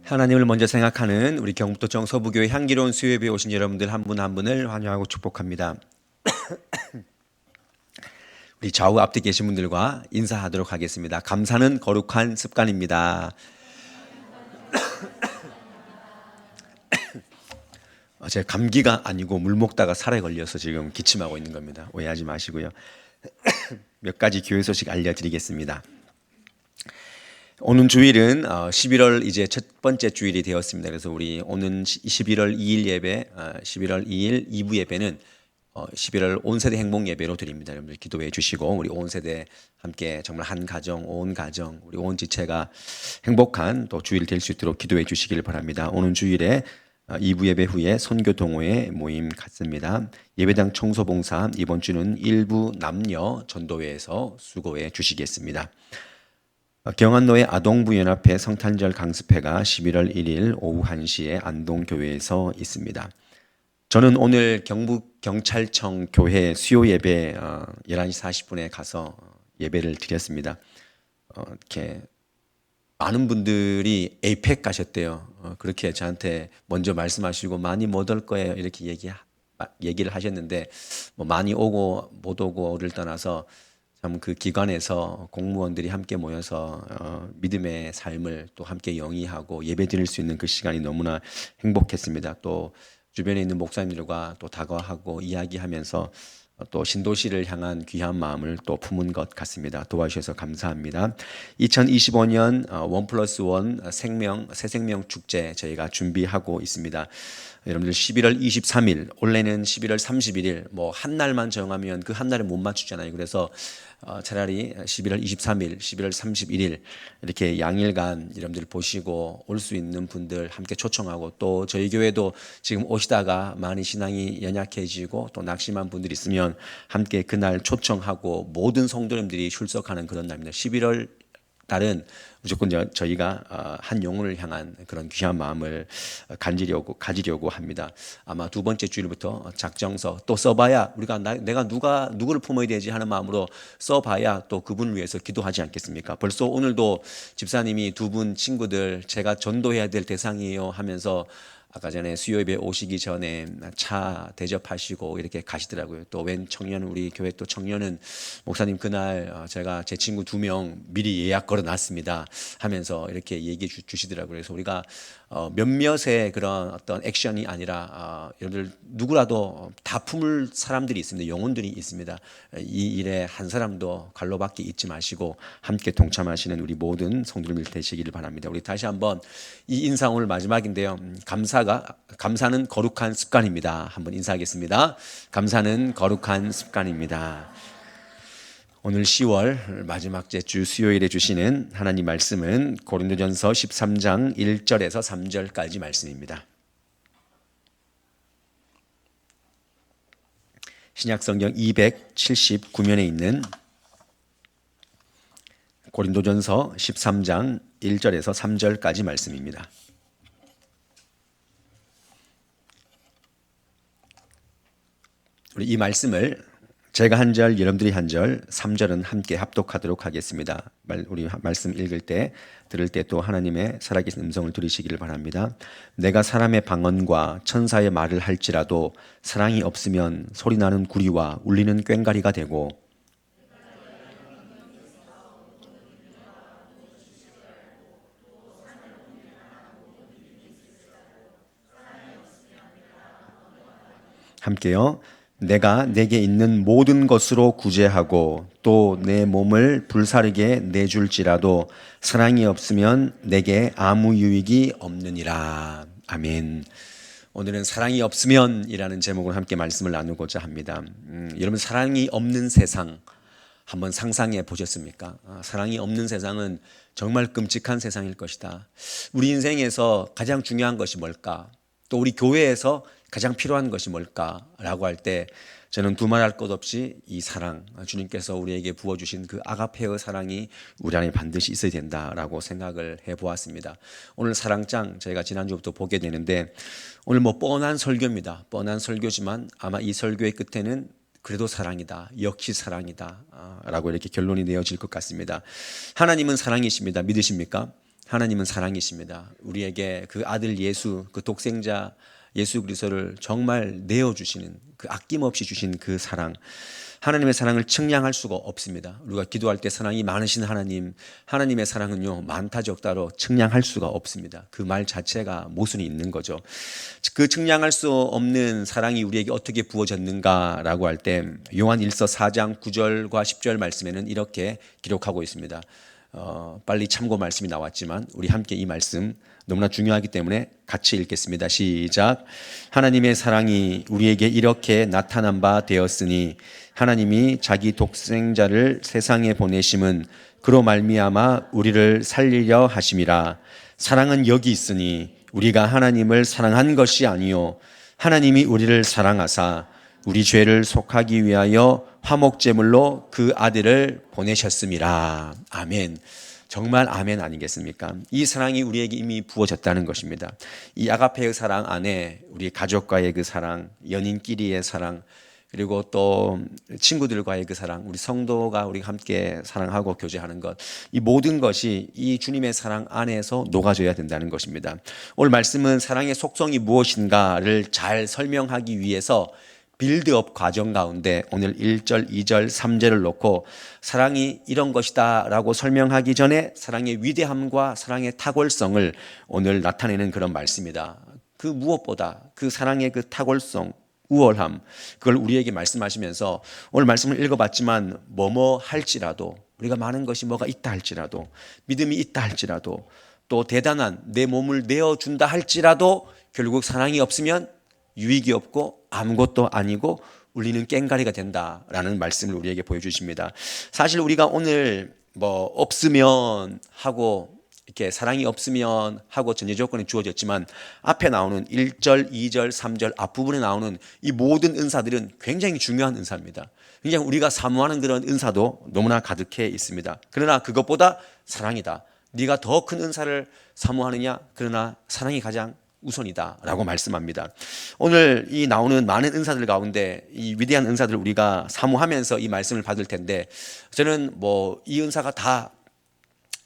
하나님을 먼저 생각하는 우리 경북도청 서부교회 향기로운 수요예배에 오신 여러분들 한 분 한 분을 환영하고 축복합니다. 우리 좌우 앞뒤 계신 분들과 인사하도록 하겠습니다. 감사는 거룩한 습관입니다. 제가 감기가 아니고 물 먹다가 살에 걸려서 지금 기침하고 있는 겁니다. 오해하지 마시고요. 몇 가지 교회 소식 알려드리겠습니다. 오는 주일은 11월 이제 첫 번째 주일이 되었습니다. 그래서 우리 오는 11월 2일 예배, 11월 2일 2부 예배는 11월 온 세대 행복 예배로 드립니다. 여러분들 기도해 주시고 우리 온 세대 함께 정말 한 가정, 온 가정, 우리 온 지체가 행복한 또 주일 될 수 있도록 기도해 주시길 바랍니다. 오는 주일에 2부 예배 후에 선교 동호회 모임 갖습니다. 예배당 청소봉사 이번 주는 일부 남녀 전도회에서 수고해 주시겠습니다. 경안로의 아동부연합회 성탄절 강습회가 11월 1일 오후 1시에 안동교회에서 있습니다. 저는 오늘 경북경찰청 교회 수요 예배 11시 40분에 가서 예배를 드렸습니다. 이렇게 많은 분들이 에이펙 가셨대요. 그렇게 저한테 먼저 말씀하시고 많이 못 올 거예요 이렇게 얘기를 하셨는데 뭐 많이 오고 못 오고를 떠나서 참 그 기관에서 공무원들이 함께 모여서 믿음의 삶을 또 함께 영위하고 예배 드릴 수 있는 그 시간이 너무나 행복했습니다. 또 주변에 있는 목사님들과 또 다가하고 이야기하면서 또 신도시를 향한 귀한 마음을 또 품은 것 같습니다. 도와주셔서 감사합니다. 2025년 1+1 새 생명 축제 저희가 준비하고 있습니다. 여러분들 11월 23일, 원래는 11월 31일 뭐 한 날만 정하면 그 한 날에 못 맞추잖아요. 그래서 차라리 11월 23일, 11월 31일 이렇게 양일간 여러분들 보시고 올 수 있는 분들 함께 초청하고 또 저희 교회도 지금 오시다가 많이 신앙이 연약해지고 또 낙심한 분들이 있으면 함께 그날 초청하고 모든 성도님들이 출석하는 그런 날입니다. 11월 달은 무조건 저희가 한 영혼을 향한 그런 귀한 마음을 가지려고 합니다. 아마 두 번째 주일부터 작정서 또 써봐야 우리가 내가 누구를 품어야 되지 하는 마음으로 써봐야 또 그분을 위해서 기도하지 않겠습니까? 벌써 오늘도 집사님이 두 분 친구들 제가 전도해야 될 대상이에요 하면서 아까 전에 수요예배 오시기 전에 차 대접하시고 이렇게 가시더라고요. 또 웬 청년 우리 교회 또 청년은 목사님 그날 제가 제 친구 2명 미리 예약 걸어놨습니다 하면서 이렇게 얘기해 주시더라고요. 그래서 우리가 몇몇의 그런 어떤 액션이 아니라 여러분들 누구라도 다 품을 사람들이 있습니다. 영혼들이 있습니다. 이 일에 한 사람도 갈로밖에 잊지 마시고 함께 동참하시는 우리 모든 성도님들 되시기를 바랍니다. 우리 다시 한번 이 인사 오늘 마지막인데요. 감사는 거룩한 습관입니다. 한번 인사하겠습니다. 감사는 거룩한 습관입니다. 오늘 10월 마지막 주 수요일에 주시는 하나님 말씀은 고린도전서 13장 1절에서 3절까지 말씀입니다. 신약성경 279면에 있는 고린도전서 13장 1절에서 3절까지 말씀입니다. 우리 이 말씀을 제가 한 절, 여러분들이 한 절, 3절은 함께 합독하도록 하겠습니다. 우리 말씀 읽을 때, 들을 때 또 하나님의 살아계신 음성을 들으시기를 바랍니다. 내가 사람의 방언과 천사의 말을 할지라도 사랑이 없으면 소리나는 구리와 울리는 꽹과리가 되고 함께요. 내가 내게 있는 모든 것으로 구제하고 또 내 몸을 불사르게 내줄지라도 사랑이 없으면 내게 아무 유익이 없느니라. 아멘. 오늘은 사랑이 없으면 이라는 제목으로 함께 말씀을 나누고자 합니다. 여러분 사랑이 없는 세상 한번 상상해 보셨습니까? 사랑이 없는 세상은 정말 끔찍한 세상일 것이다. 우리 인생에서 가장 중요한 것이 뭘까? 또 우리 교회에서 가장 필요한 것이 뭘까라고 할 때 저는 두말할 것 없이 이 사랑, 주님께서 우리에게 부어주신 그 아가페의 사랑이 우리 안에 반드시 있어야 된다라고 생각을 해보았습니다. 오늘 사랑장 저희가 지난주부터 보게 되는데 오늘 뭐 뻔한 설교입니다. 뻔한 설교지만 아마 이 설교의 끝에는 그래도 사랑이다, 역시 사랑이다 라고 이렇게 결론이 내어질 것 같습니다. 하나님은 사랑이십니다. 믿으십니까? 하나님은 사랑이십니다. 우리에게 그 아들 예수, 그 독생자 예수 그리스도를 정말 내어주시는, 그 아낌없이 주신 그 사랑, 하나님의 사랑을 측량할 수가 없습니다. 우리가 기도할 때 사랑이 많으신 하나님, 하나님의 사랑은요 많다 적다로 측량할 수가 없습니다. 그 말 자체가 모순이 있는 거죠. 그 측량할 수 없는 사랑이 우리에게 어떻게 부어졌는가라고 할 때 요한 1서 4장 9절과 10절 말씀에는 이렇게 기록하고 있습니다. 빨리 참고 말씀이 나왔지만 우리 함께 이 말씀 너무나 중요하기 때문에 같이 읽겠습니다. 시작. 하나님의 사랑이 우리에게 이렇게 나타난 바 되었으니 하나님이 자기 독생자를 세상에 보내심은 그로 말미암아 우리를 살리려 하심이라. 사랑은 여기 있으니 우리가 하나님을 사랑한 것이 아니요 하나님이 우리를 사랑하사 우리 죄를 속하기 위하여 화목제물로 그 아들을 보내셨음이라. 아멘. 정말 아멘 아니겠습니까? 이 사랑이 우리에게 이미 부어졌다는 것입니다. 이 아가페의 사랑 안에 우리 가족과의 그 사랑, 연인끼리의 사랑, 그리고 또 친구들과의 그 사랑, 우리 성도가 우리가 함께 사랑하고 교제하는 것, 이 모든 것이 이 주님의 사랑 안에서 녹아져야 된다는 것입니다. 오늘 말씀은 사랑의 속성이 무엇인가를 잘 설명하기 위해서 빌드업 과정 가운데 오늘 1절, 2절, 3절을 놓고 사랑이 이런 것이다 라고 설명하기 전에 사랑의 위대함과 사랑의 탁월성을 오늘 나타내는 그런 말씀이다. 그 무엇보다 그 사랑의 그 탁월성, 우월함, 그걸 우리에게 말씀하시면서 오늘 말씀을 읽어봤지만 뭐뭐 할지라도, 우리가 많은 것이 뭐가 있다 할지라도, 믿음이 있다 할지라도, 또 대단한 내 몸을 내어준다 할지라도 결국 사랑이 없으면 유익이 없고 아무것도 아니고 우리는 꽹가리가 된다라는 말씀을 우리에게 보여주십니다. 사실 우리가 오늘 뭐 없으면 하고 이렇게 사랑이 없으면 하고 전제 조건이 주어졌지만 앞에 나오는 1절, 2절, 3절 앞부분에 나오는 이 모든 은사들은 굉장히 중요한 은사입니다. 그냥 우리가 사모하는 그런 은사도 너무나 가득해 있습니다. 그러나 그것보다 사랑이다. 네가 더 큰 은사를 사모하느냐? 그러나 사랑이 가장 우선이다 라고 말씀합니다. 오늘 이 나오는 많은 은사들 가운데 이 위대한 은사들을 우리가 사모하면서 이 말씀을 받을 텐데 저는 뭐 이 은사가 다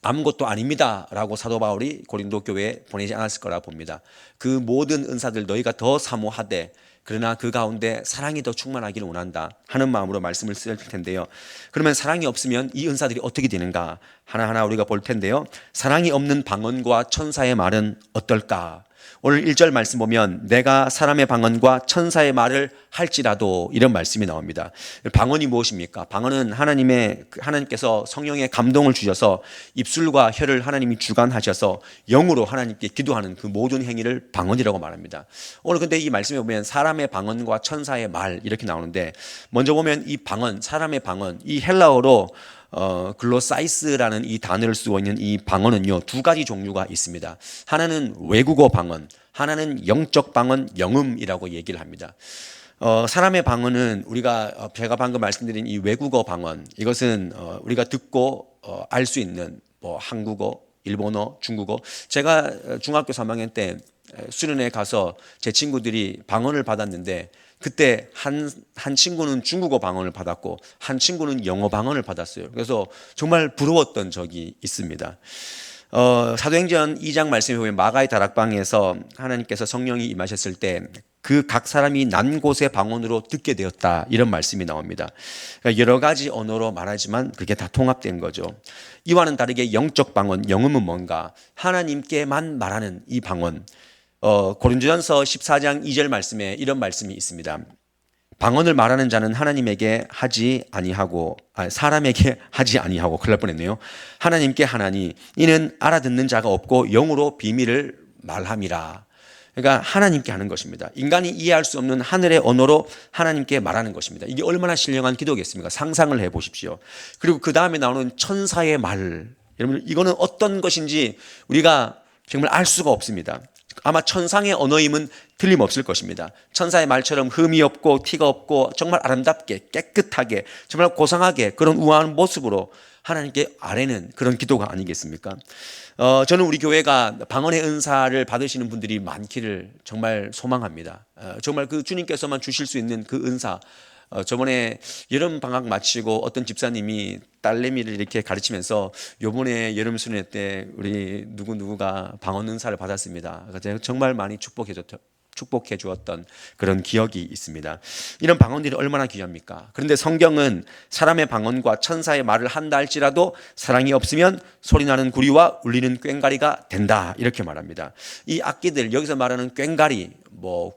아무것도 아닙니다 라고 사도 바울이 고린도 교회에 보내지 않았을 거라 봅니다. 그 모든 은사들 너희가 더 사모하되 그러나 그 가운데 사랑이 더 충만하기를 원한다 하는 마음으로 말씀을 쓸 텐데요. 그러면 사랑이 없으면 이 은사들이 어떻게 되는가 하나하나 우리가 볼 텐데요. 사랑이 없는 방언과 천사의 말은 어떨까? 오늘 1절 말씀 보면 내가 사람의 방언과 천사의 말을 할지라도 이런 말씀이 나옵니다. 방언이 무엇입니까? 방언은 하나님께서 성령의 감동을 주셔서 입술과 혀를 하나님이 주관하셔서 영으로 하나님께 기도하는 그 모든 행위를 방언이라고 말합니다. 오늘 근데 이 말씀에 보면 사람의 방언과 천사의 말 이렇게 나오는데 먼저 보면 이 방언, 사람의 방언, 이 헬라어로 글로사이스라는 이 단어를 쓰고 있는 이 방언은요 두 가지 종류가 있습니다. 하나는 외국어 방언, 하나는 영적 방언, 영음이라고 얘기를 합니다. 사람의 방언은 제가 방금 말씀드린 이 외국어 방언, 이것은 우리가 듣고 알 수 있는 뭐 한국어, 일본어, 중국어. 제가 중학교 3학년 때 수련회 가서 제 친구들이 방언을 받았는데 그때 한 친구는 중국어 방언을 받았고 한 친구는 영어 방언을 받았어요. 그래서 정말 부러웠던 적이 있습니다. 사도행전 2장 말씀에 보면 마가의 다락방에서 하나님께서 성령이 임하셨을 때 그 각 사람이 난 곳의 방언으로 듣게 되었다 이런 말씀이 나옵니다. 그러니까 여러 가지 언어로 말하지만 그게 다 통합된 거죠. 이와는 다르게 영적 방언, 영음은 뭔가? 하나님께만 말하는 이 방언. 고린도전서 14장 2절 말씀에 이런 말씀이 있습니다. 방언을 말하는 자는 하나님에게 하지 아니하고 사람에게 하지 아니하고 큰일 날 뻔했네요. 하나님께 하나니 이는 알아듣는 자가 없고 영으로 비밀을 말함이라. 그러니까 하나님께 하는 것입니다. 인간이 이해할 수 없는 하늘의 언어로 하나님께 말하는 것입니다. 이게 얼마나 신령한 기도겠습니까? 상상을 해보십시오. 그리고 그 다음에 나오는 천사의 말, 여러분 이거는 어떤 것인지 우리가 정말 알 수가 없습니다. 아마 천상의 언어임은 틀림없을 것입니다. 천사의 말처럼 흠이 없고 티가 없고 정말 아름답게 깨끗하게 정말 고상하게 그런 우아한 모습으로 하나님께 아뢰는 그런 기도가 아니겠습니까? 저는 우리 교회가 방언의 은사를 받으시는 분들이 많기를 정말 소망합니다. 정말 그 주님께서만 주실 수 있는 그 은사, 저번에 여름 방학 마치고 어떤 집사님이 딸내미를 이렇게 가르치면서 요번에 여름 수련회 때 우리 누구누구가 방언 은사를 받았습니다. 제가 정말 많이 축복해 주었던 그런 기억이 있습니다. 이런 방언들이 얼마나 귀합니까? 그런데 성경은 사람의 방언과 천사의 말을 한다 할지라도 사랑이 없으면 소리나는 구리와 울리는 꽹과리가 된다, 이렇게 말합니다. 이 악기들, 여기서 말하는 꽹과리,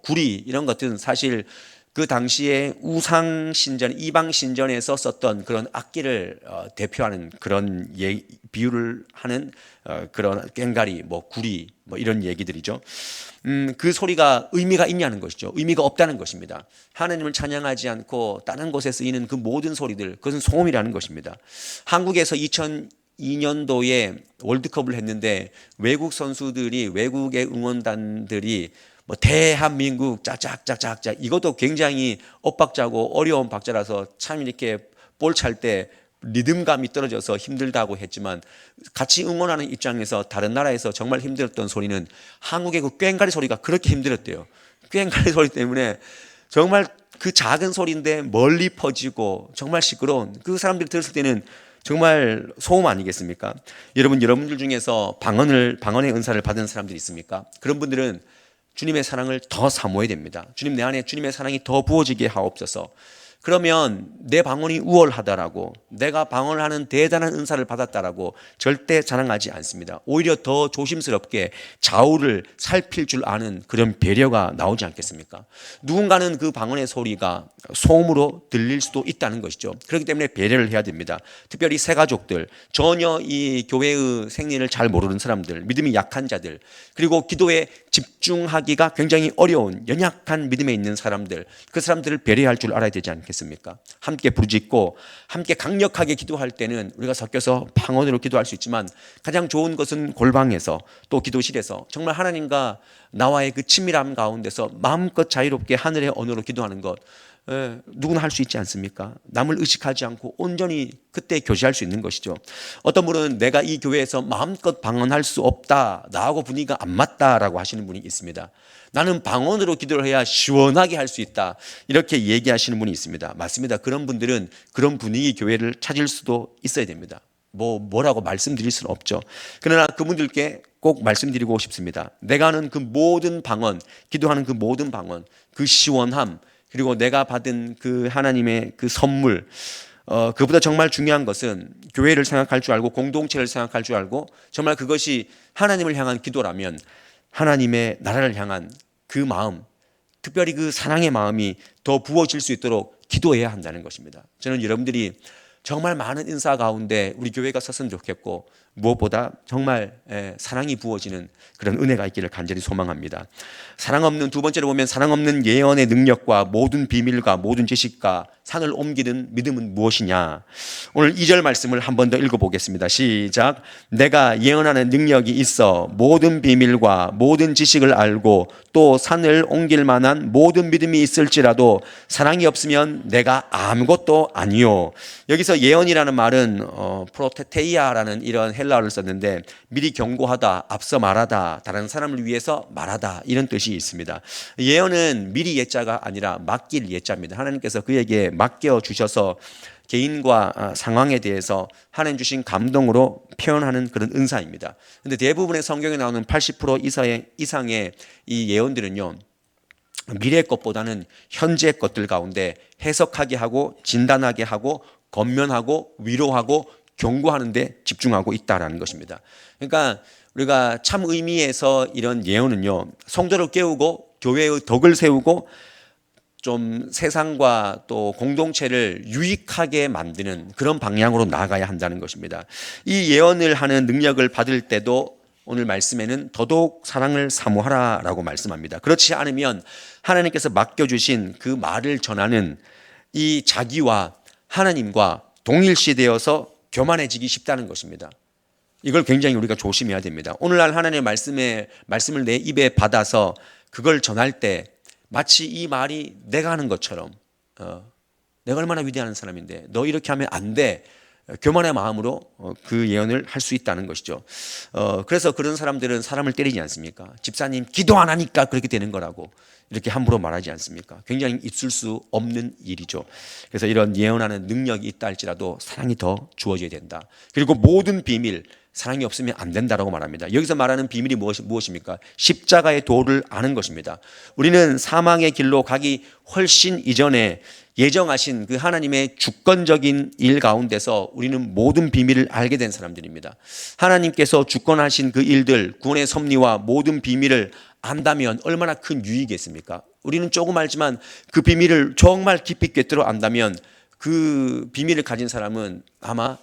구리, 이런 것들은 사실 그 당시에 우상 신전, 이방 신전에서 썼던 그런 악기를 대표하는 그런 비유를 하는 그런 꽹과리, 구리, 이런 얘기들이죠. 그 소리가 의미가 있냐는 것이죠. 의미가 없다는 것입니다. 하나님을 찬양하지 않고 다른 곳에 쓰이는 그 모든 소리들, 그것은 소음이라는 것입니다. 한국에서 2002년도에 월드컵을 했는데 외국 선수들이, 외국의 응원단들이 대한민국 짝짝짝짝짝, 이것도 굉장히 엇박자고 어려운 박자라서 참 이렇게 볼 찰 때 리듬감이 떨어져서 힘들다고 했지만, 같이 응원하는 입장에서 다른 나라에서 정말 힘들었던 소리는 한국의 그 꽹과리 소리가 그렇게 힘들었대요. 꽹과리 소리 때문에 정말 그 작은 소리인데 멀리 퍼지고 정말 시끄러운, 그 사람들이 들었을 때는 정말 소음 아니겠습니까? 여러분들 중에서 방언의 은사를 받은 사람들이 있습니까? 그런 분들은 주님의 사랑을 더 사모해야 됩니다. 주님, 내 안에 주님의 사랑이 더 부어지게 하옵소서. 그러면 내 방언이 우월하다라고, 내가 방언을 하는 대단한 은사를 받았다라고 절대 자랑하지 않습니다. 오히려 더 조심스럽게 좌우를 살필 줄 아는 그런 배려가 나오지 않겠습니까? 누군가는 그 방언의 소리가 소음으로 들릴 수도 있다는 것이죠. 그렇기 때문에 배려를 해야 됩니다. 특별히 새가족들, 전혀 이 교회의 생리를 잘 모르는 사람들, 믿음이 약한 자들, 그리고 기도에 집중하기가 굉장히 어려운 연약한 믿음에 있는 사람들, 그 사람들을 배려할 줄 알아야 되지 않겠습니까? 함께 부르짖고 함께 강력하게 기도할 때는 우리가 섞여서 방언으로 기도할 수 있지만, 가장 좋은 것은 골방에서, 또 기도실에서 정말 하나님과 나와의 그 친밀함 가운데서 마음껏 자유롭게 하늘의 언어로 기도하는 것, 누구나 할 수 있지 않습니까? 남을 의식하지 않고 온전히 그때 교제할 수 있는 것이죠. 어떤 분은 내가 이 교회에서 마음껏 방언할 수 없다, 나하고 분위기가 안 맞다라고 하시는 분이 있습니다. 나는 방언으로 기도를 해야 시원하게 할 수 있다, 이렇게 얘기하시는 분이 있습니다. 맞습니다. 그런 분들은 그런 분위기 교회를 찾을 수도 있어야 됩니다. 뭐라고 말씀드릴 수는 없죠. 그러나 그분들께 꼭 말씀드리고 싶습니다. 내가 하는 그 모든 방언, 기도하는 그 모든 방언, 그 시원함, 그리고 내가 받은 그 하나님의 그 선물, 그보다 정말 중요한 것은 교회를 생각할 줄 알고 공동체를 생각할 줄 알고, 정말 그것이 하나님을 향한 기도라면 하나님의 나라를 향한 그 마음, 특별히 그 사랑의 마음이 더 부어질 수 있도록 기도해야 한다는 것입니다. 저는 여러분들이 정말 많은 인사 가운데 우리 교회가 섰으면 좋겠고, 무엇보다 정말 사랑이 부어지는 그런 은혜가 있기를 간절히 소망합니다. 사랑 없는, 두 번째로 보면 사랑 없는 예언의 능력과 모든 비밀과 모든 지식과 산을 옮기는 믿음은 무엇이냐. 오늘 2절 말씀을 한 번 더 읽어보겠습니다. 시작. 내가 예언하는 능력이 있어 모든 비밀과 모든 지식을 알고 또 산을 옮길 만한 모든 믿음이 있을지라도 사랑이 없으면 내가 아무것도 아니요. 여기서 예언이라는 말은 프로테테이아라는 이런 헬라어를 썼는데, 미리 경고하다, 앞서 말하다, 다른 사람을 위해서 말하다, 이런 뜻이 있습니다. 예언은 미리 예자가 아니라 맡길 예자입니다. 하나님께서 그에게 맡겨 주셔서 개인과 상황에 대해서 하나님 주신 감동으로 표현하는 그런 은사입니다. 그런데 대부분의 성경에 나오는 80% 이상의 이 예언들은요, 미래 것보다는 현재 것들 가운데 해석하게 하고 진단하게 하고 권면하고 위로하고 경고하는 데 집중하고 있다라는 것입니다. 그러니까 우리가 참 의미에서 이런 예언은요, 성도를 깨우고 교회의 덕을 세우고 좀 세상과 또 공동체를 유익하게 만드는 그런 방향으로 나아가야 한다는 것입니다. 이 예언을 하는 능력을 받을 때도 오늘 말씀에는 더더욱 사랑을 사모하라라고 말씀합니다. 그렇지 않으면 하나님께서 맡겨주신 그 말을 전하는 이 자기와 하나님과 동일시되어서 교만해지기 쉽다는 것입니다. 이걸 굉장히 우리가 조심해야 됩니다. 오늘날 하나님의 말씀을 내 입에 받아서 그걸 전할 때 마치 이 말이 내가 하는 것처럼, 내가 얼마나 위대한 사람인데 너 이렇게 하면 안 돼, 교만의 마음으로 그 예언을 할 수 있다는 것이죠. 그래서 그런 사람들은 사람을 때리지 않습니까? 집사님 기도 안 하니까 그렇게 되는 거라고 이렇게 함부로 말하지 않습니까? 굉장히 있을 수 없는 일이죠. 그래서 이런 예언하는 능력이 있다 할지라도 사랑이 더 주어져야 된다. 그리고 모든 비밀, 사랑이 없으면 안 된다라고 말합니다. 여기서 말하는 비밀이 무엇입니까? 십자가의 도를 아는 것입니다. 우리는 사망의 길로 가기 훨씬 이전에 예정하신 그 하나님의 주권적인 일 가운데서 우리는 모든 비밀을 알게 된 사람들입니다. 하나님께서 주권하신 그 일들, 구원의 섭리와 모든 비밀을 안다면 얼마나 큰 유익이겠습니까? 우리는 조금 알지만 그 비밀을 정말 깊이 꿰뚫어 안다면 그 비밀을 가진 사람은 아마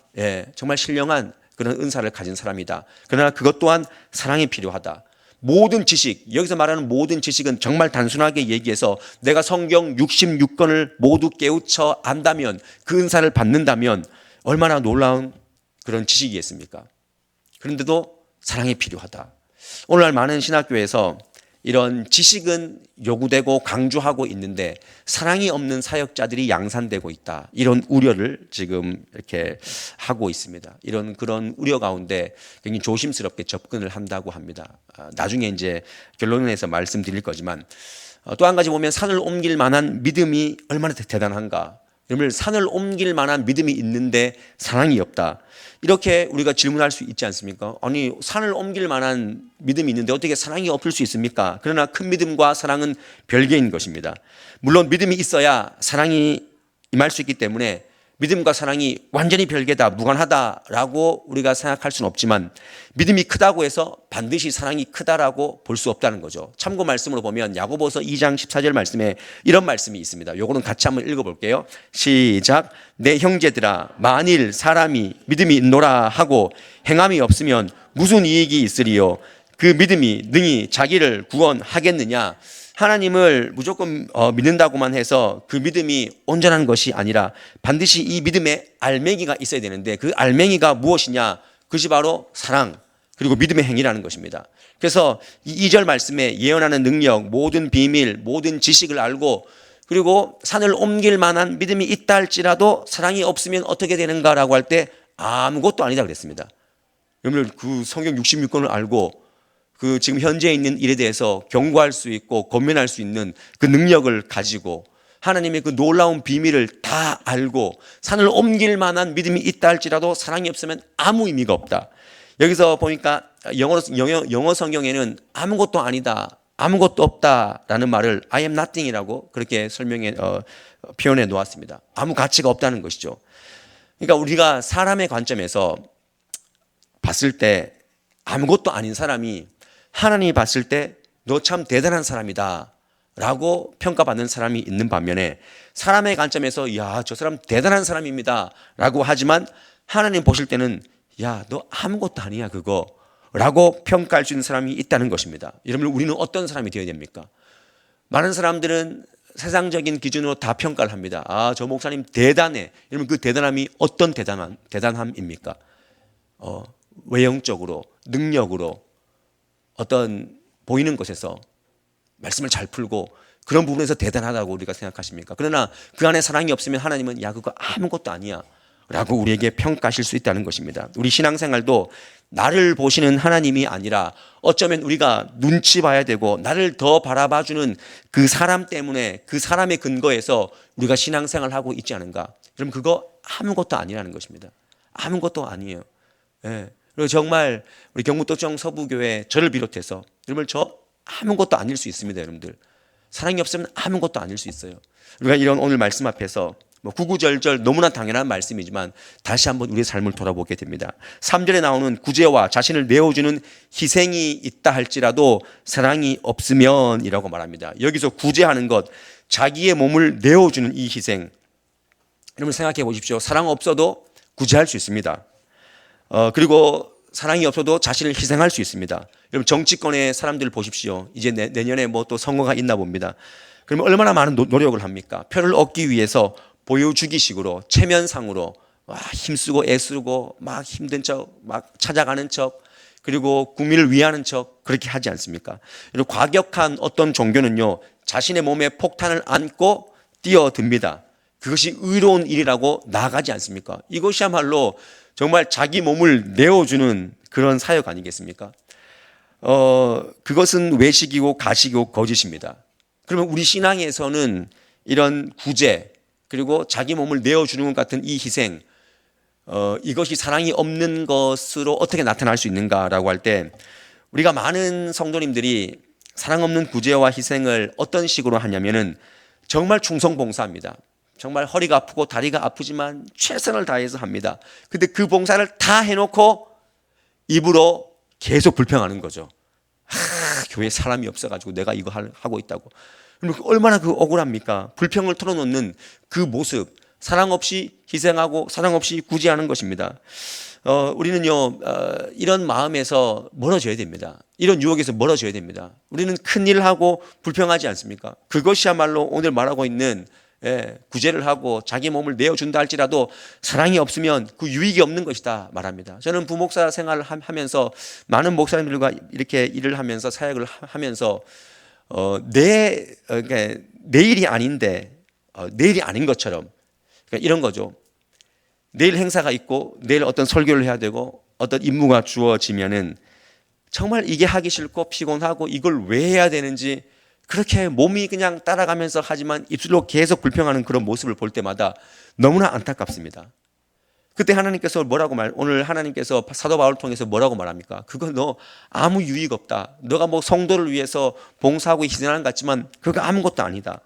정말 신령한 그런 은사를 가진 사람이다. 그러나 그것 또한 사랑이 필요하다. 모든 지식, 여기서 말하는 모든 지식은 정말 단순하게 얘기해서 내가 성경 66권을 모두 깨우쳐 안다면, 그 은사를 받는다면 얼마나 놀라운 그런 지식이겠습니까? 그런데도 사랑이 필요하다. 오늘날 많은 신학교에서 이런 지식은 요구되고 강조하고 있는데 사랑이 없는 사역자들이 양산되고 있다. 이런 우려를 지금 이렇게 하고 있습니다. 그런 우려 가운데 굉장히 조심스럽게 접근을 한다고 합니다. 나중에 이제 결론에서 말씀드릴 거지만 또 한 가지 보면 산을 옮길 만한 믿음이 얼마나 대단한가. 여러분, 산을 옮길 만한 믿음이 있는데 사랑이 없다. 이렇게 우리가 질문할 수 있지 않습니까? 아니, 산을 옮길 만한 믿음이 있는데 어떻게 사랑이 없을 수 있습니까? 그러나 큰 믿음과 사랑은 별개인 것입니다. 물론 믿음이 있어야 사랑이 임할 수 있기 때문에 믿음과 사랑이 완전히 별개다, 무관하다라고 우리가 생각할 수는 없지만 믿음이 크다고 해서 반드시 사랑이 크다라고 볼 수 없다는 거죠. 참고 말씀으로 보면 야고보서 2장 14절 말씀에 이런 말씀이 있습니다. 요거는 같이 한번 읽어볼게요. 시작. 내 형제들아, 만일 사람이 믿음이 있노라 하고 행함이 없으면 무슨 이익이 있으리요? 그 믿음이 능히 자기를 구원하겠느냐? 하나님을 무조건 믿는다고만 해서 그 믿음이 온전한 것이 아니라 반드시 이 믿음에 알맹이가 있어야 되는데 그 알맹이가 무엇이냐? 그것이 바로 사랑 그리고 믿음의 행위라는 것입니다. 그래서 이 2절 말씀에 예언하는 능력, 모든 비밀, 모든 지식을 알고 그리고 산을 옮길 만한 믿음이 있다 할지라도 사랑이 없으면 어떻게 되는가라고 할 때 아무것도 아니다 그랬습니다. 여러분, 그 성경 66권을 알고 그 지금 현재 있는 일에 대해서 경고할 수 있고 권면할 수 있는 그 능력을 가지고 하나님의 그 놀라운 비밀을 다 알고 산을 옮길 만한 믿음이 있다 할지라도 사랑이 없으면 아무 의미가 없다. 여기서 보니까 영어 성경에는 아무것도 아니다, 아무것도 없다라는 말을 I am nothing이라고 그렇게 표현해 놓았습니다. 아무 가치가 없다는 것이죠. 그러니까 우리가 사람의 관점에서 봤을 때 아무것도 아닌 사람이 하나님이 봤을 때 너 참 대단한 사람이다 라고 평가받는 사람이 있는 반면에 사람의 관점에서 야, 저 사람 대단한 사람입니다 라고 하지만 하나님 보실 때는 야, 너 아무것도 아니야 그거 라고 평가할 수 있는 사람이 있다는 것입니다. 여러분, 우리는 어떤 사람이 되어야 됩니까? 많은 사람들은 세상적인 기준으로 다 평가를 합니다. 아, 저 목사님 대단해. 여러분, 그 대단함이 어떤 대단함입니까? 외형적으로, 능력으로 어떤 보이는 것에서 말씀을 잘 풀고 그런 부분에서 대단하다고 우리가 생각하십니까? 그러나 그 안에 사랑이 없으면 하나님은 야, 그거 아무것도 아니야 라고 우리에게 평가하실 수 있다는 것입니다. 우리 신앙생활도 나를 보시는 하나님이 아니라 어쩌면 우리가 눈치 봐야 되고 나를 더 바라봐주는 그 사람 때문에 그 사람의 근거에서 우리가 신앙생활을 하고 있지 않은가? 그럼 그거 아무것도 아니라는 것입니다. 아무것도 아니에요. 예. 그리고 정말 우리 경북도청 서부교회 저를 비롯해서 여러분 저 아무것도 아닐 수 있습니다. 여러분들 사랑이 없으면 아무것도 아닐 수 있어요. 우리가 이런 오늘 말씀 앞에서 구구절절 너무나 당연한 말씀이지만 다시 한번 우리의 삶을 돌아보게 됩니다. 3절에 나오는 구제와 자신을 내어주는 희생이 있다 할지라도 사랑이 없으면 이라고 말합니다. 여기서 구제하는 것, 자기의 몸을 내어주는 이 희생, 여러분 생각해 보십시오. 사랑 없어도 구제할 수 있습니다. 그리고 사랑이 없어도 자신을 희생할 수 있습니다. 여러분 정치권의 사람들 보십시오. 이제 내년에 뭐 또 선거가 있나 봅니다. 그러면 얼마나 많은 노력을 합니까? 표를 얻기 위해서 보여주기식으로 체면상으로 힘쓰고 애쓰고 막 힘든 척 막 찾아가는 척 그리고 국민을 위하는 척 그렇게 하지 않습니까? 그리고 과격한 어떤 종교는요 자신의 몸에 폭탄을 안고 뛰어듭니다. 그것이 의로운 일이라고 나아가지 않습니까? 이것이야말로 정말 자기 몸을 내어주는 그런 사역 아니겠습니까? 그것은 외식이고 가식이고 거짓입니다. 그러면 우리 신앙에서는 이런 구제 그리고 자기 몸을 내어주는 것 같은 이 희생, 이것이 사랑이 없는 것으로 어떻게 나타날 수 있는가라고 할 때 우리가 많은 성도님들이 사랑 없는 구제와 희생을 어떤 식으로 하냐면은 정말 충성봉사합니다. 정말 허리가 아프고 다리가 아프지만 최선을 다해서 합니다. 근데 그 봉사를 다 해놓고 입으로 계속 불평하는 거죠. 교회에 사람이 없어가지고 내가 이거 하고 있다고. 얼마나 그 억울합니까? 불평을 털어놓는 그 모습, 사랑 없이 희생하고 사랑 없이 구제하는 것입니다. 우리는요 이런 마음에서 멀어져야 됩니다. 이런 유혹에서 멀어져야 됩니다. 우리는 큰일 하고 불평하지 않습니까? 그것이야말로 오늘 말하고 있는 구제를 하고 자기 몸을 내어준다 할지라도 사랑이 없으면 그 유익이 없는 것이다 말합니다. 저는 부목사 생활을 하면서 많은 목사님들과 이렇게 일을 하면서 사역을 하면서 그러니까 내일이 아닌데 내일이 아닌 것처럼, 그러니까 이런 거죠. 내일 행사가 있고 내일 어떤 설교를 해야 되고 어떤 임무가 주어지면은 정말 이게 하기 싫고 피곤하고 이걸 왜 해야 되는지 그렇게 몸이 그냥 따라가면서 하지만 입술로 계속 불평하는 그런 모습을 볼 때마다 너무나 안타깝습니다. 그때 하나님께서 오늘 하나님께서 사도 바울을 통해서 뭐라고 말합니까? 그거 너 아무 유익 없다. 너가 뭐 성도를 위해서 봉사하고 희생하는 것 같지만 그거 아무것도 아니다.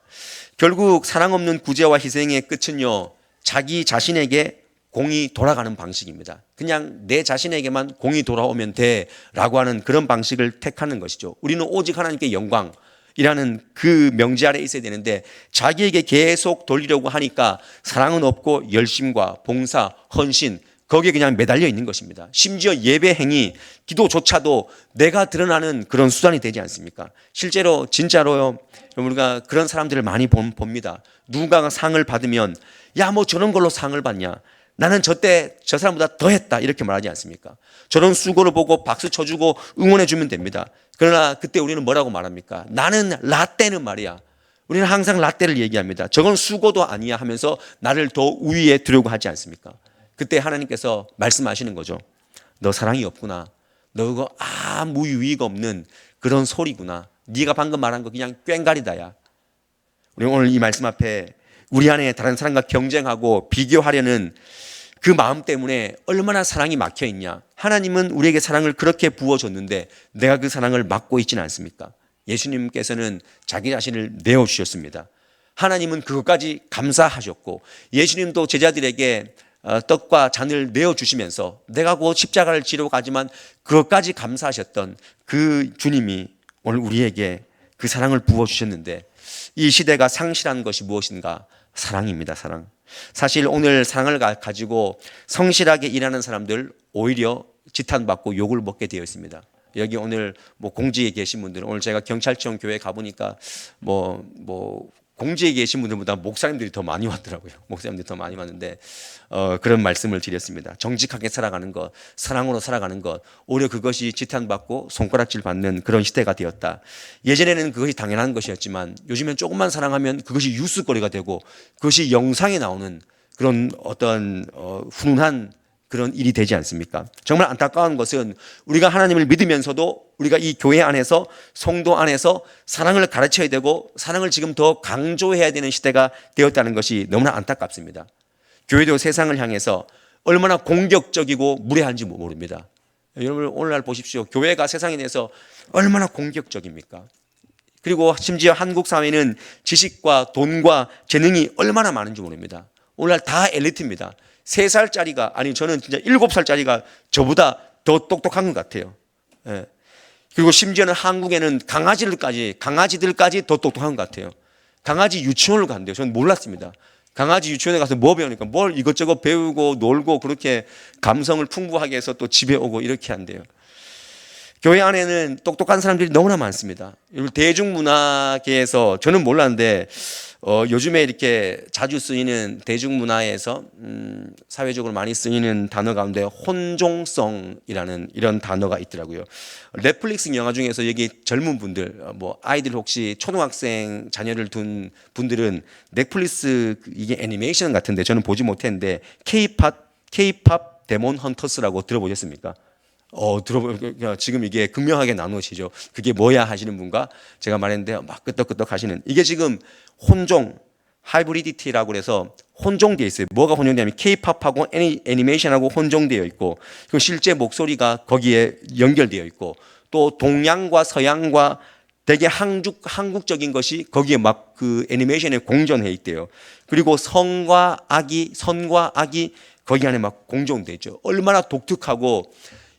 결국 사랑 없는 구제와 희생의 끝은요, 자기 자신에게 공이 돌아가는 방식입니다. 그냥 내 자신에게만 공이 돌아오면 돼라고 하는 그런 방식을 택하는 것이죠. 우리는 오직 하나님께 영광이라는 그 명제 아래 있어야 되는데 자기에게 계속 돌리려고 하니까 사랑은 없고 열심과 봉사, 헌신 거기에 그냥 매달려 있는 것입니다. 심지어 예배 행위, 기도조차도 내가 드러나는 그런 수단이 되지 않습니까? 실제로 진짜로요, 우리가 그런 사람들을 많이 봅니다. 누군가가 상을 받으면 야 뭐 저런 걸로 상을 받냐, 나는 저 사람보다 더 했다 이렇게 말하지 않습니까? 저런 수고를 보고 박수 쳐주고 응원해 주면 됩니다. 그러나 그때 우리는 뭐라고 말합니까? 나는 라떼는 말이야, 우리는 항상 라떼를 얘기합니다. 저건 수고도 아니야 하면서 나를 더 우위에 두려고 하지 않습니까? 그때 하나님께서 말씀하시는 거죠. 너 사랑이 없구나. 너 그거 아무 유익 없는 그런 소리구나. 네가 방금 말한 거 그냥 꽹가리다야. 우리 오늘 이 말씀 앞에 우리 안에 다른 사람과 경쟁하고 비교하려는 그 마음 때문에 얼마나 사랑이 막혀 있냐. 하나님은 우리에게 사랑을 그렇게 부어줬는데 내가 그 사랑을 막고 있지는 않습니까? 예수님께서는 자기 자신을 내어주셨습니다. 하나님은 그것까지 감사하셨고 예수님도 제자들에게 떡과 잔을 내어주시면서 내가 곧 십자가를 지러 가지만 그것까지 감사하셨던 그 주님이 오늘 우리에게 그 사랑을 부어주셨는데 이 시대가 상실한 것이 무엇인가? 사랑입니다. 사랑. 사실 오늘 사랑을 가지고 성실하게 일하는 사람들 오히려 지탄받고 욕을 먹게 되어 있습니다. 여기 오늘 뭐 공직에 계신 분들, 오늘 제가 경찰청 교회 가보니까 뭐 공직에 계신 분들보다 목사님들이 더 많이 왔더라고요. 목사님들이 더 많이 왔는데 그런 말씀을 드렸습니다. 정직하게 살아가는 것, 사랑으로 살아가는 것, 오히려 그것이 지탄받고 손가락질 받는 그런 시대가 되었다. 예전에는 그것이 당연한 것이었지만 요즘엔 조금만 사랑하면 그것이 뉴스거리가 되고 그것이 영상에 나오는 그런 어떤 훈훈한 그런 일이 되지 않습니까? 정말 안타까운 것은 우리가 하나님을 믿으면서도 우리가 이 교회 안에서 성도 안에서 사랑을 가르쳐야 되고 사랑을 지금 더 강조해야 되는 시대가 되었다는 것이 너무나 안타깝습니다. 교회도 세상을 향해서 얼마나 공격적이고 무례한지 모릅니다. 여러분 오늘날 보십시오. 교회가 세상에 대해서 얼마나 공격적입니까? 그리고 심지어 한국 사회는 지식과 돈과 재능이 얼마나 많은지 모릅니다. 오늘날 다 엘리트입니다. 3살짜리가 아니 저는 진짜 7살짜리가 저보다 더 똑똑한 것 같아요. 예. 그리고 심지어는 한국에는 강아지들까지 더 똑똑한 것 같아요. 강아지 유치원을 간대요. 저는 몰랐습니다. 강아지 유치원에 가서 뭐 배우니까 뭘 이것저것 배우고 놀고 그렇게 감성을 풍부하게 해서 또 집에 오고 이렇게 한대요. 교회 안에는 똑똑한 사람들이 너무나 많습니다. 대중문화계에서 저는 몰랐는데 요즘에 이렇게 자주 쓰이는 대중문화에서 사회적으로 많이 쓰이는 단어 가운데 혼종성이라는 이런 단어가 있더라고요. 넷플릭스 영화 중에서 여기 젊은 분들, 뭐 아이들 혹시 초등학생 자녀를 둔 분들은 넷플릭스 이게 애니메이션 같은데 저는 보지 못했는데 K-팝 데몬 헌터스라고 들어보셨습니까? 지금 이게 극명하게 나누어지죠. 그게 뭐야 하시는 분과 제가 말했는데 막 끄떡끄떡 하시는 이게 지금 혼종, 하이브리디티라고 그래서 혼종되어 있어요. 뭐가 혼종되냐면 K-팝하고 애니메이션하고 혼종되어 있고 그 실제 목소리가 거기에 연결되어 있고 또 동양과 서양과 되게 한국적인 것이 거기에 막 그 애니메이션에 공존해 있대요. 그리고 선과 악이 거기 안에 막 공존되어 있죠. 얼마나 독특하고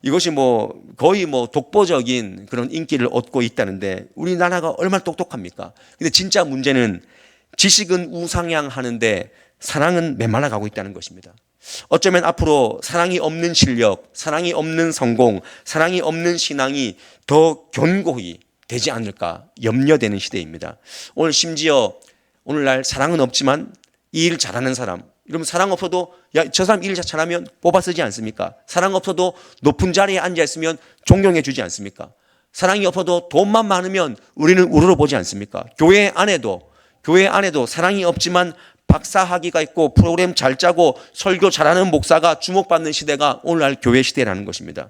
이것이 뭐 거의 뭐 독보적인 그런 인기를 얻고 있다는데 우리나라가 얼마나 똑똑합니까? 근데 진짜 문제는 지식은 우상향하는데 사랑은 메말라 가고 있다는 것입니다. 어쩌면 앞으로 사랑이 없는 실력, 사랑이 없는 성공, 사랑이 없는 신앙이 더 견고히 되지 않을까 염려되는 시대입니다. 오늘 심지어 오늘날 사랑은 없지만 이 일 잘하는 사람, 이러면 사랑 없어도 야, 저 사람 일 잘하면 뽑아 쓰지 않습니까? 사랑 없어도 높은 자리에 앉아 있으면 존경해 주지 않습니까? 사랑이 없어도 돈만 많으면 우리는 우러러 보지 않습니까? 교회 안에도 사랑이 없지만 박사학위가 있고 프로그램 잘 짜고 설교 잘하는 목사가 주목받는 시대가 오늘날 교회 시대라는 것입니다.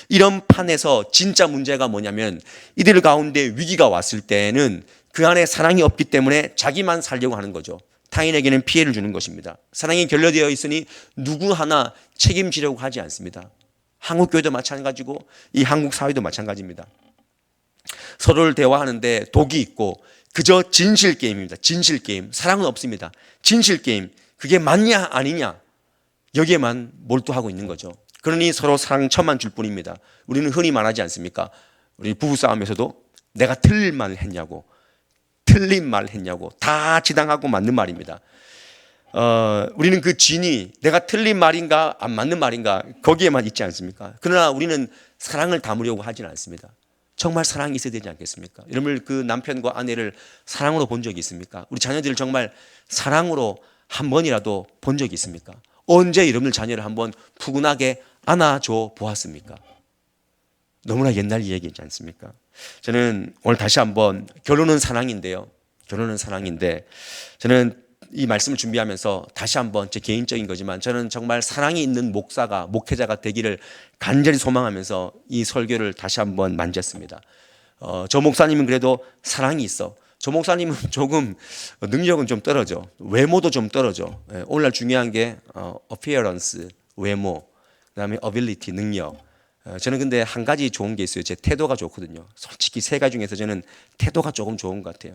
이런 판에서 진짜 문제가 뭐냐면 이들 가운데 위기가 왔을 때는 그 안에 사랑이 없기 때문에 자기만 살려고 하는 거죠. 타인에게는 피해를 주는 것입니다. 사랑이 결여되어 있으니 누구 하나 책임지려고 하지 않습니다. 한국교회도 마찬가지고 이 한국 사회도 마찬가지입니다. 서로를 대화하는데 독이 있고 그저 진실 게임입니다. 진실 게임. 사랑은 없습니다. 진실 게임. 그게 맞냐 아니냐 여기에만 몰두하고 있는 거죠. 그러니 서로 상처만 줄 뿐입니다. 우리는 흔히 말하지 않습니까? 우리 부부싸움에서도 내가 틀린 말을 했냐고 틀린 말 했냐고 다 지당하고 맞는 말입니다. 우리는 그 진이 내가 틀린 말인가 안 맞는 말인가 거기에만 있지 않습니까? 그러나 우리는 사랑을 담으려고 하지는 않습니다. 정말 사랑이 있어야 되지 않겠습니까? 여러분 그 남편과 아내를 사랑으로 본 적이 있습니까? 우리 자녀들을 정말 사랑으로 한 번이라도 본 적이 있습니까? 언제 여러분들 자녀를 한번 푸근하게 안아줘 보았습니까? 너무나 옛날 얘기이지 않습니까? 저는 오늘 다시 한번 결혼은 사랑인데요. 결혼은 사랑인데 저는 이 말씀을 준비하면서 다시 한번 제 개인적인 거지만 저는 정말 사랑이 있는 목회자가 되기를 간절히 소망하면서 이 설교를 다시 한번 만졌습니다. 저 목사님은 그래도 사랑이 있어. 저 목사님은 조금 능력은 좀 떨어져. 외모도 좀 떨어져. 오늘날 중요한 게 appearance, 외모, 그다음에 ability, 능력. 저는 근데 한 가지 좋은 게 있어요. 제 태도가 좋거든요. 솔직히 세 가지 중에서 저는 태도가 조금 좋은 것 같아요.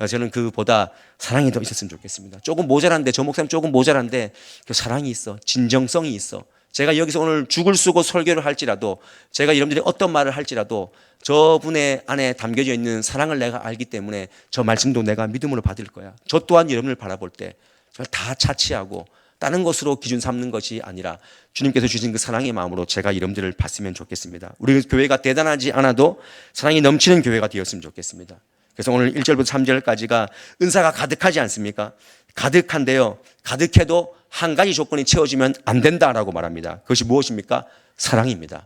저는 그보다 사랑이 더 있었으면 좋겠습니다. 조금 모자란데 저 목사님 조금 모자란데 그 사랑이 있어. 진정성이 있어. 제가 여기서 오늘 죽을 쓰고 설교를 할지라도 제가 여러분들이 어떤 말을 할지라도 저분의 안에 담겨져 있는 사랑을 내가 알기 때문에 저 말씀도 내가 믿음으로 받을 거야. 저 또한 여러분을 바라볼 때 저를 다 차치하고 다른 것으로 기준 삼는 것이 아니라 주님께서 주신 그 사랑의 마음으로 제가 여러분들을 봤으면 좋겠습니다. 우리 교회가 대단하지 않아도 사랑이 넘치는 교회가 되었으면 좋겠습니다. 그래서 오늘 1절부터 3절까지가 은사가 가득하지 않습니까? 가득한데요. 가득해도 한 가지 조건이 채워지면 안 된다라고 말합니다. 그것이 무엇입니까? 사랑입니다.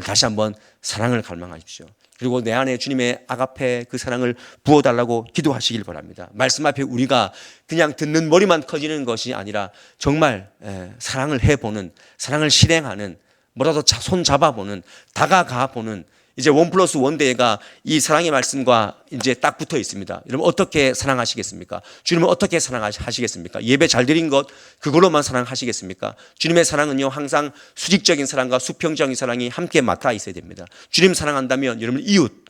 다시 한번 사랑을 갈망하십시오. 그리고 내 안에 주님의 아가페 그 사랑을 부어달라고 기도하시길 바랍니다. 말씀 앞에 우리가 그냥 듣는 머리만 커지는 것이 아니라 정말 사랑을 해보는, 사랑을 실행하는, 뭐라도 손 잡아보는, 다가가보는 이제 1+1 대회가 이 사랑의 말씀과 이제 딱 붙어 있습니다. 여러분 어떻게 사랑하시겠습니까? 주님은 어떻게 사랑하시겠습니까? 예배 잘 드린 것 그걸로만 사랑하시겠습니까? 주님의 사랑은요 항상 수직적인 사랑과 수평적인 사랑이 함께 맞닿아 있어야 됩니다. 주님 사랑한다면 여러분 이웃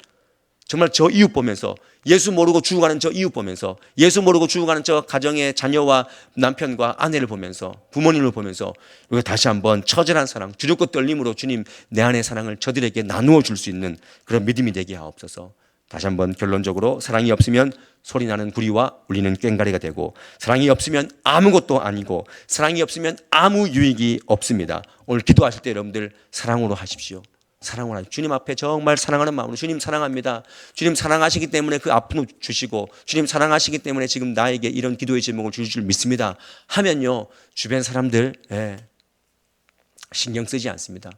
정말 저 이웃 보면서 예수 모르고 죽어가는 저 이웃 보면서 예수 모르고 죽어가는 저 가정의 자녀와 남편과 아내를 보면서 부모님을 보면서 우리가 다시 한번 처절한 사랑 두렵고 떨림으로 주님 내 안의 사랑을 저들에게 나누어 줄 수 있는 그런 믿음이 되게 하옵소서. 다시 한번 결론적으로 사랑이 없으면 소리나는 구리와 울리는 꽹과리가 되고 사랑이 없으면 아무것도 아니고 사랑이 없으면 아무 유익이 없습니다. 오늘 기도하실 때 여러분들 사랑으로 하십시오. 사랑을 하죠. 주님 앞에 정말 사랑하는 마음으로 주님 사랑합니다. 주님 사랑하시기 때문에 그 아픔을 주시고 주님 사랑하시기 때문에 지금 나에게 이런 기도의 제목을 주실 줄 믿습니다 하면요, 주변 사람들 신경 쓰지 않습니다.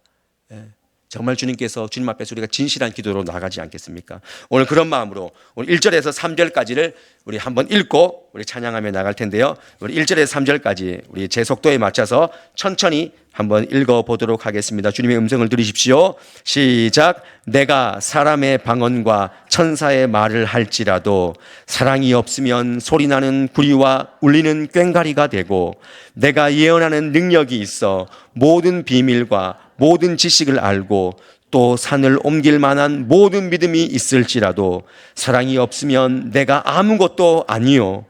정말 주님께서 주님 앞에서 우리가 진실한 기도로 나가지 않겠습니까? 오늘 그런 마음으로 오늘 1절에서 3절까지를 우리 한번 읽고 우리 찬양하며 나갈 텐데요, 우리 1절에서 3절까지 우리 제 속도에 맞춰서 천천히 한번 읽어보도록 하겠습니다. 주님의 음성을 들으십시오. 시작. 내가 사람의 방언과 천사의 말을 할지라도 사랑이 없으면 소리나는 구리와 울리는 꽹과리가 되고, 내가 예언하는 능력이 있어 모든 비밀과 모든 지식을 알고 또 산을 옮길 만한 모든 믿음이 있을지라도 사랑이 없으면 내가 아무것도 아니요,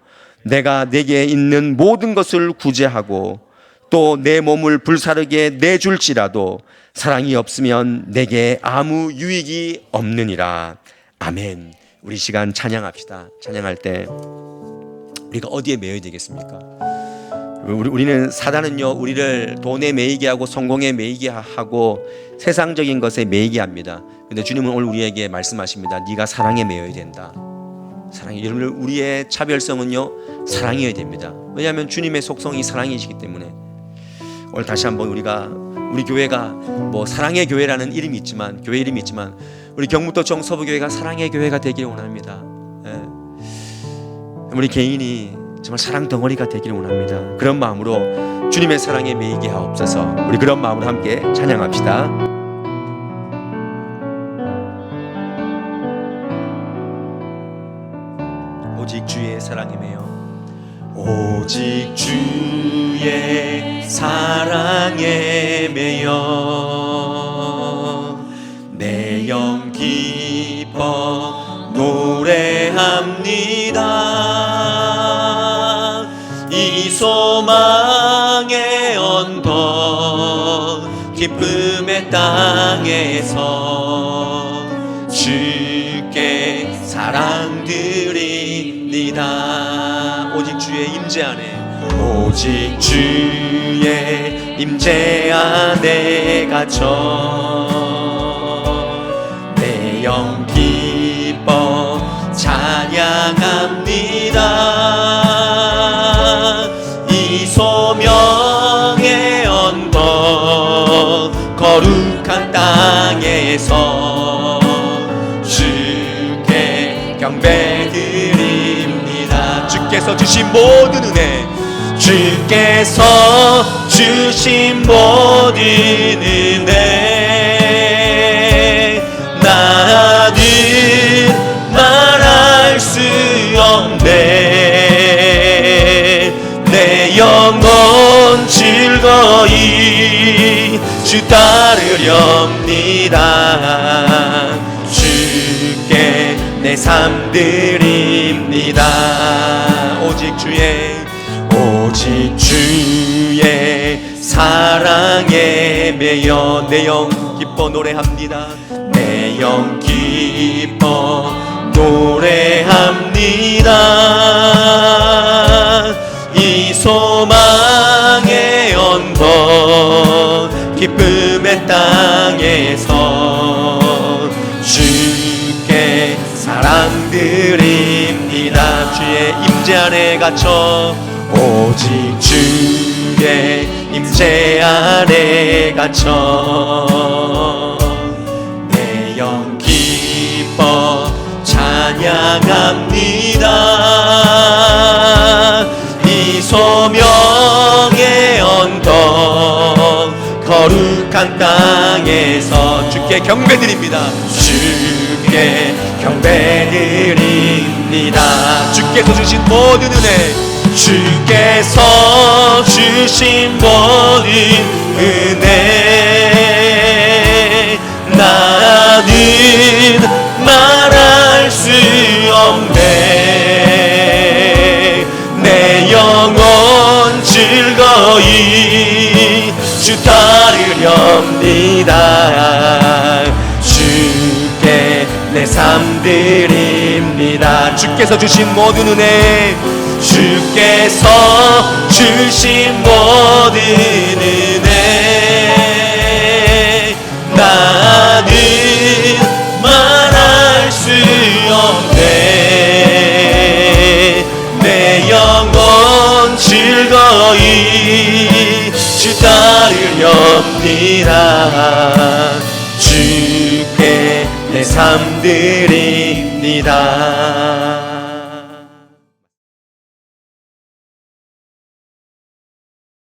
내가 내게 있는 모든 것을 구제하고 또 내 몸을 불사르게 내줄지라도 사랑이 없으면 내게 아무 유익이 없느니라. 아멘. 우리 시간 찬양합시다. 찬양할 때 우리가 어디에 매여야 되겠습니까? 우리는 사단은요, 우리를 돈에 매이게 하고 성공에 매이게 하고 세상적인 것에 매이게 합니다. 근데 주님은 오늘 우리에게 말씀하십니다. 네가 사랑에 매여야 된다. 사랑이, 여러분, 우리의 차별성은요 사랑이어야 됩니다. 왜냐하면 주님의 속성이 사랑이시기 때문에. 오늘 다시 한번 우리 교회가 뭐 사랑의 교회라는 이름이 있지만, 교회 이름이 있지만, 우리 경북도 정서부교회가 사랑의 교회가 되기를 원합니다. 우리 개인이 정말 사랑 덩어리가 되기를 원합니다. 그런 마음으로 주님의 사랑에 매이게 하옵소서. 우리 그런 마음으로 함께 찬양합시다. 오직 주의 사랑에 매여, 오직 주의 사랑에 매여 내 영 기뻐 노래합니다. 이 소망의 언덕 기쁨의 땅에서 주께 사랑드립니다. 오직 주의 임재 안에, 오직 주의 임재 안에 갇혀 내 영 기뻐 찬양합니다. 이 소명의 언덕 거룩한 땅에서 주께 경배드립니다. 주께서 주신 모든 은혜, 주께서 주신 모든 은혜 나는 말할 수 없네. 내 영혼 즐거이 주 따르렵니다. 주께 내 삶 드립니다. 오직 주의 사랑에 매여 내 영 기뻐 노래합니다. 내 영 기뻐 노래합니다. 이 소망의 언덕 기쁨의 땅에서 주께 사랑드립니다. 주의 임재 안에 갇혀, 오직 주의 임재 안에 갇혀 내 영 기뻐 찬양합니다. 이 소명의 언덕 거룩한 땅에서 주께 경배드립니다. 주께 경배드립니다. 주께서 주신 모든 은혜, 주께서 주신 모든 은혜 나는 말할 수 없네. 내 영혼 즐거이 주 따르렵니다. 주께 내 삶 드립니다. 주께서 주신 모든 은혜, 주께서 주신 모든 은혜 나는 삶 드립니다.